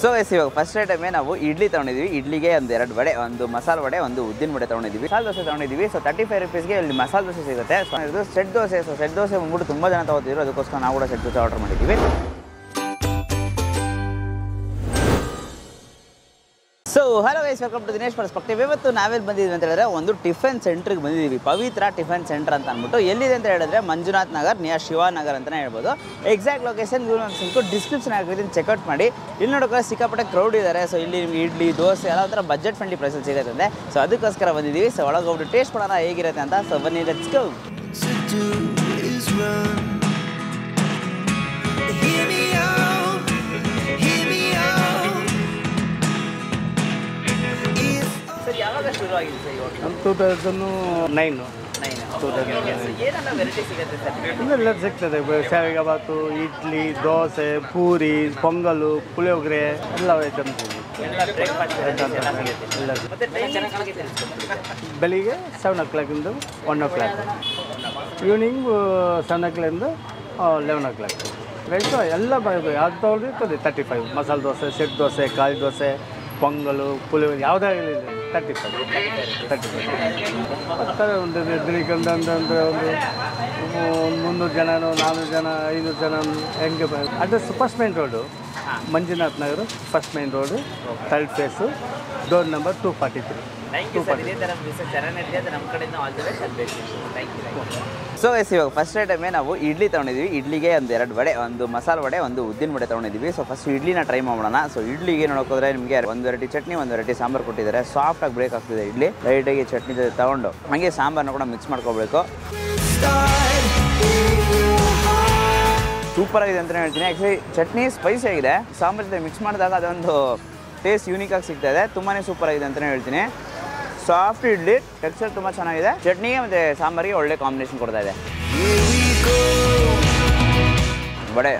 So ಇವಾಗ first ಐಟಮೇ ನಾವು ಇಡ್ಲಿ ತೊಗೊಂಡಿದ್ವಿ. ಇಡ್ಲಿಗೆ ಒಂದು 2 ವಡೆ, ಒಂದು ಮಸಾಲೆ ವಡೆ, ಒಂದು ಉದ್ದಿನ ವಡೆ ತೊಗೊಂಡಿದ್ವಿ. ಮಸಾಲೆ ದೋಸೆ ತೊಗೊಂಡಿದ್ವಿ. ಸೊ 35 rupeesಗೆ ಇಲ್ಲಿ ಮಸಾಲೆ ದೋಸೆ ಸಿಗುತ್ತೆ. ಸೊ ಇದು set dosa. So set dosa ಬಂದ್ಬಿಟ್ಟು ತುಂಬ ಜನ ತೊಗೋತಿದ್ರು, ಅದಕ್ಕೋಸ್ಕರ ನಾವು ಕೂಡ ಸೆಟ್ ದೋಸೆ ಆರ್ಡರ್ ಮಾಡಿದ್ದೀವಿ. So hello guys, welcome to Dinesh perspective. ಇವತ್ತು ನಾವೆಲ್ಲಿ ಬಂದಿದ್ವಿ ಅಂತ ಹೇಳಿದ್ರೆ ಒಂದು ಟಿಫನ್ ಸೆಂಟ್ರಿಗೆ ಬಂದಿದ್ದೀವಿ. ಪವಿತ್ರ ಟಿಫನ್ ಸೆಂಟರ್ ಅಂತ ಅಂದ್ಬಿಟ್ಟು ಎಲ್ಲಿದೆ ಅಂತ ಹೇಳಿದ್ರೆ ಮಂಜುನಾಥ್ ನಗರ್ ನಿಯರ್ ಶಿವಾನಗರ್ ಅಂತಲೇ ಹೇಳ್ಬೋದು. Exact location Google Maps link description ಹಾಕಿದ್ದೀನಿ, ಚೆಕ್ಔಟ್ ಮಾಡಿ. ಇಲ್ಲಿ ನೋಡೋಕೆ ಸಿಕ್ಕಾಪಟ್ಟೆ ಕ್ರೌಡ್ ಇದ್ದಾರೆ. ಸೊ ಇಲ್ಲಿ ನಿಮ್ಗೆ ಇಡ್ಲಿ ದೋಸೆ ಎಲ್ಲ ಒಂಥರ ಬಜೆಟ್ ಫ್ರೆಂಡ್ಲಿ ಪ್ರೈಸಲ್ಲಿ ಸಿಗುತ್ತೆ. ಸೊ ಅದಕ್ಕೋಸ್ಕರ ಬಂದಿದ್ದೀವಿ. ಸೊ ಒಳಗೆ ಹೋಗ್ಬಿಟ್ಟು ಟೇಸ್ಟ್ ಮಾಡೋಣ ಹೇಗಿರುತ್ತೆ ಅಂತ. ಸೊ ಬನ್ನಿ, ಲೆಟ್ಸ್ ಗೋ. ಯಾವಾಗ ಶುರು ಆಗಿದೆ ಸರ್? 2009. ಎಲ್ಲ ಸಿಗ್ತದೆ. ಶಾವಿಗೆ ಬಾತು, ಇಡ್ಲಿ, ದೋಸೆ, ಪೂರಿ, ಪೊಂಗಲು, ಪುಳಿಯೋಗರೆ ಎಲ್ಲ ಐಟಮ್ಸ್. ಬೆಳಿಗ್ಗೆ 7 o'clock 1 o'clock, evening 7 o'clock 11 o'clock. Rice ಎಲ್ಲ ಯಾವ್ದು ತೊಗೊಳ್ಳಿ 35. ಮಸಾಲೆ ದೋಸೆ, ಸೆಟ್ ದೋಸೆ, ಕಾಯಿ ದೋಸೆ, ಪೊಂಗಲು, ಪುಳಿಯೋಗರೆ ಯಾವುದಾಗಲಿ 35. ಒಂದು ದಿನಕ್ಕೆ ಒಂದು 300 ಜನನೋ 400 ಜನ 500 ಜನ ಹೆಂಗೆ. Address first main road, Manjunath Nagar, first main road, 3rd phase, door number 243. So ಇವಾಗ ಫಸ್ಟ್ ಐಟಮೇ ನಾವು ಇಡ್ಲಿ ತೊಗೊಂಡಿದ್ವಿ. ಇಡ್ಲಿಗೆ ಒಂದು 2 ವಡೆ, ಒಂದು ಮಸಾಲೆ ವಡೆ, ಒಂದು ಉದ್ದಿನ ವಡೆ ತೊಗೊಂಡಿದ್ವಿ. ಸೊ ಫಸ್ಟ್ ಇಡ್ಲಿನ ಟ್ರೈ ಮಾಡೋಣ. ಸೊ ಇಡ್ಲಿಗೆ ನೋಡೋಕೋದ್ರೆ ನಿಮಗೆ 1 ವೆರೈಟಿ ಚಟ್ನಿ, 1 ವೆರೈಟಿ ಸಾಂಬಾರು ಕೊಟ್ಟಿದ್ದಾರೆ. ಸಾಫ್ಟಾಗಿ ಬ್ರೇಕ್ ಆಗ್ತಿದೆ ಇಡ್ಲಿ. ಲೈಟಾಗಿ ಚಟ್ನಿ ಜೊತೆ ತೊಗೊಂಡು ಹಾಗೆ ಸಾಂಬಾರನ್ನ ಕೂಡ ಮಿಕ್ಸ್ ಮಾಡ್ಕೋಬೇಕು. ಸೂಪರ್ ಆಗಿದೆ ಅಂತಲೇ ಹೇಳ್ತೀನಿ. ಆ್ಯಕ್ಚುಲಿ ಚಟ್ನಿ ಸ್ಪೈಸಿ ಆಗಿದೆ, ಸಾಂಬಾರು ಜೊತೆ ಮಿಕ್ಸ್ ಮಾಡಿದಾಗ ಅದೊಂದು ಟೇಸ್ಟ್ ಯೂನಿಕ್ ಆಗಿ ಸಿಗ್ತಾ ಇದೆ. ತುಂಬಾ ಸೂಪರ್ ಆಗಿದೆ ಅಂತಲೇ ಹೇಳ್ತೀನಿ. ಸಾಫ್ಟ್ ಇಡ್ಲಿ, ಟೆಕ್ಸ್ಚರ್ ತುಂಬ ಚೆನ್ನಾಗಿದೆ. ಚಟ್ನಿಗೆ ಮತ್ತು ಸಾಂಬಾರಿಗೆ ಒಳ್ಳೆ ಕಾಂಬಿನೇಷನ್ ಕೊಡ್ತಾ ಇದೆ. ವಡೆ,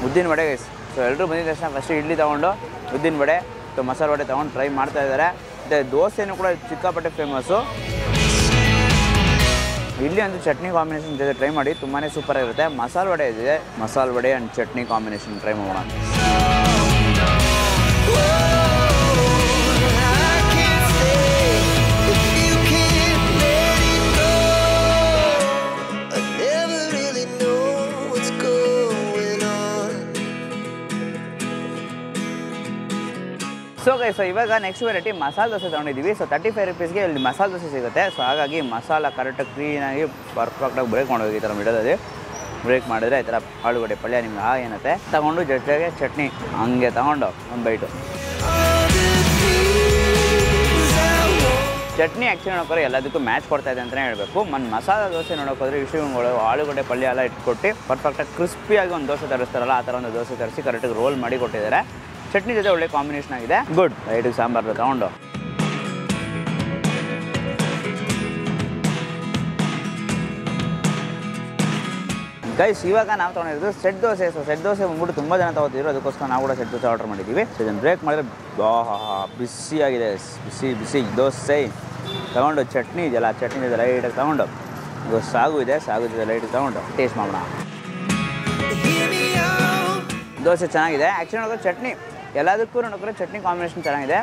ಉದ್ದಿನ ವಡೆ ಗೈಸ್. ಸೊ ಎಲ್ಲರೂ ಬಂದಿದ್ದ ತಕ್ಷಣ ಫಸ್ಟ್ ಇಡ್ಲಿ ತೊಗೊಂಡು ಉದ್ದಿನ ವಡೆ ಮತ್ತು ಮಸಾಲೆ ವಡೆ ತೊಗೊಂಡು ಟ್ರೈ ಮಾಡ್ತಾ ಇದ್ದಾರೆ. ಮತ್ತು ದೋಸೆನೂ ಕೂಡ ಸಿಕ್ಕಾಪಟ್ಟೆ ಫೇಮಸ್ಸು. ಇಡ್ಲಿ ಒಂದು ಚಟ್ನಿ ಕಾಂಬಿನೇಷನ್ ಜೊತೆ ಟ್ರೈ ಮಾಡಿ, ತುಂಬಾ ಸೂಪರ್ ಆಗಿರುತ್ತೆ. ಮಸಾಲೆ ವಡೆ ಇದೆ, ಮಸಾಲೆ vada and chutney combination try ಮಾಡೋಣ. ಸೊ ಗೈಸ್, ಇವಾಗ ನೆಕ್ಸ್ಟ್ ವೆರೈಟಿ ಮಸಾಲೆ ದೋಸೆ ತೊಗೊಂಡಿದ್ದೀವಿ. ಸೊ 35 rupeesಗೆ ಇಲ್ಲಿ ಮಸಾಲೆ ದೋಸೆ ಸಿಗುತ್ತೆ. ಸೊ ಹಾಗಾಗಿ ಮಸಾಲ ಕರೆಕ್ಟಾಗಿ ಕ್ಲೀನಾಗಿ ಪರ್ಫೆಕ್ಟಾಗಿ ಬ್ರೇಕ್ ಮಾಡೋದು. ಈ ಥರ ಮಿಡೋದಲ್ಲಿ ಬ್ರೇಕ್ ಮಾಡಿದ್ರೆ ಈ ಥರ ಆಲೂಗಡ್ಡೆ ಪಲ್ಯ ನಿಮ್ಗೆ ಏನತ್ತೆ ತೊಗೊಂಡು ಜೊತೆಗೆ ಚಟ್ನಿ ಹಂಗೆ ತೊಗೊಂಡು ಒಂದು ಬೈಟು. ಚಟ್ನಿ ಆ್ಯಕ್ಚುಲಿ ನೋಡೋಕ್ಕೋದ್ರೆ ಎಲ್ಲದಕ್ಕೂ ಮ್ಯಾಚ್ ಕೊಡ್ತಾ ಇದೆ ಅಂತಲೇ ಹೇಳಬೇಕು. ಮಸಾಲೆ ದೋಸೆ ನೋಡೋಕ್ಕೋದ್ರೆ ವಿಷಯಗಳು ಆಲೂಗಡ್ಡೆ ಪಲ್ಯ ಎಲ್ಲ ಇಟ್ಕೊಟ್ಟು ಪರ್ಫೆಕ್ಟಾಗಿ ಕ್ರಿಸ್ಪಿಯಾಗಿ ಒಂದು ದೋಸೆ ತರಿಸ್ತಾರಲ್ಲ ಆ ಥರ ಒಂದು ದೋಸೆ ತರಿಸಿ ಕರೆಕ್ಟಾಗಿ ರೋಲ್ ಮಾಡಿ ಕೊಟ್ಟಿದ್ದಾರೆ. ಚಟ್ನಿ ಜೊತೆ ಒಳ್ಳೆ ಕಾಂಬಿನೇಷನ್ ಆಗಿದೆ. ಗುಡ್. ಲೈಟಿಗೆ ಸಾಂಬಾರು ತೊಗೊಂಡು ಗೈಸ್, ಇವಾಗ ನಾವು ತೊಗೊಂಡಿರೋದು set dosa. So set dosa ಬಂದ್ಬಿಟ್ಟು ತುಂಬ ಜನ ತೊಗೋತಿದ್ರು, ಅದಕ್ಕೋಸ್ಕರ ನಾವು ಕೂಡ ಸೆಟ್ ದೋಸೆ ಆರ್ಡರ್ ಮಾಡಿದ್ದೀವಿ. ಸೊ ಇದನ್ನು ಬ್ರೇಕ್ ಮಾಡಿದ್ರೆ ಬಿಸಿಯಾಗಿದೆ. ಬಿಸಿ ಬಿಸಿ ದೋಸೆ ತೊಗೊಂಡು ಚಟ್ನಿ ಇದೆಯಲ್ಲ, ಚಟ್ನಿ ಜೊತೆ ಲೈಟಾಗಿ ತೊಗೊಂಡು ಸಾಗು ಇದೆ, ಸಾಗು ಜೊತೆ ಲೈಟಾಗಿ ತೊಗೊಂಡು ಟೇಸ್ಟ್ ಮಾಡೋಣ. ದೋಸೆ ಚೆನ್ನಾಗಿದೆ. ಆ್ಯಕ್ಚುಲಿ ನೋಡಿದ್ರೆ ಚಟ್ನಿ ಎಲ್ಲದಕ್ಕೂ ನೋಡಿದ್ರೆ ಚಟ್ನಿ ಕಾಂಬಿನೇಷನ್ ಚೆನ್ನಾಗಿದೆ.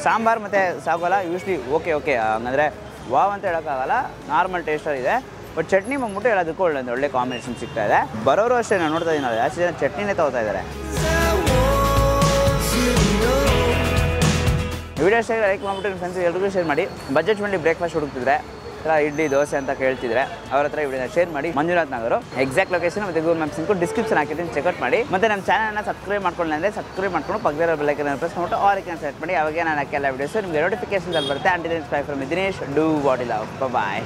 ಸಾಂಬಾರು ಮತ್ತು ಸಾಗೋಲ್ಲ ಯೂಶ್ಲಿ ಓಕೆ ಹಂಗಂದರೆ ವಾವ್ ಅಂತ ಹೇಳೋಕ್ಕಾಗಲ್ಲ, ನಾರ್ಮಲ್ ಟೇಸ್ಟಲ್ಲಿದೆ. ಬಟ್ ಚಟ್ನಿ ಬಂದ್ಬಿಟ್ಟು ಎಲ್ಲದಕ್ಕೂ ಒಳ್ಳೆ ಕಾಂಬಿನೇಷನ್ ಸಿಗ್ತಾ ಇದೆ. ಬರೋರು ಅಷ್ಟೇ ನಾನು ನೋಡ್ತಾ ಇದ್ದೀನಿ, ಜಾಸ್ತಿ ಜನ ಚಟ್ನಿನೇ ತೊಗೋತಾ ಇದ್ದಾರೆ. ವಿಡಿಯೋ ಅಷ್ಟೇ ಲೈಕ್ ಮಾಡಿಬಿಟ್ಟು ನಿಮ್ಮ ಫ್ರೆಂಡ್ಸ್ ಎಲ್ರಿಗೂ ಶೇರ್ ಮಾಡಿ. ಬಜೆಟ್ ಫ್ರೆಂಡ್ಲಿ ಬ್ರೇಕ್ಫಾಸ್ಟ್ ಹುಡುಕ್ತಿದ್ರೆ ಇಡ್ಲಿ ದೋಸೆ ಅಂತ ಕೇಳ್ತಿದ್ರೆ ಅವ್ರ ಹತ್ರ ವಿಡಿಯೋನ ಶೇರ್ ಮಾಡಿ. ಮಂಜುನಾಥ್ ನಗರ ಎಕ್ಸಾಕ್ಟ್ ಲೊಕೇಶನ್ ಮತ್ತು ಗೂಗಲ್ ಮ್ಯಾಪ್ಸ್ ಸಿಂಕು ಡಿಸ್ಕ್ರಿಪ್ಷನ್ ಹಾಕಿದ್ದೀನಿ, ಚೆಕ್ಔಟ್ ಮಾಡಿ. ಮತ್ತು ನಮ್ಮ ಚಾನಲ್ನ ಸಬ್ಸ್ಕ್ರೈಬ್ ಮಾಡ್ಕೊಳ್ಳಿ ಅಂದರೆ ಸಬ್ಸ್ಕ್ರೈಬ್ ಮಾಡ್ಕೊಂಡು ಪಕ್ಕದ ಬೆಲ್ ಐಕಾನ್ ಪ್ರೆಸ್ ಮಾಡ್ಬಿಟ್ಟು ಆಲ್ ಐಕಾನ್ ಸೆಲೆಕ್ಟ್ ಮಾಡಿ. ಅವಾಗ ನಾನು ಹಾಕಿ ಎಲ್ಲ ವಿಡಿಯೋಸ್ ನಿಮಗೆ ನೋಟಿಫಿಕೇಶನ್ಸ್ ಅಲ್ಲಿ ಬರುತ್ತೆ. Until then bye from Dinesh, do what you love. Bye.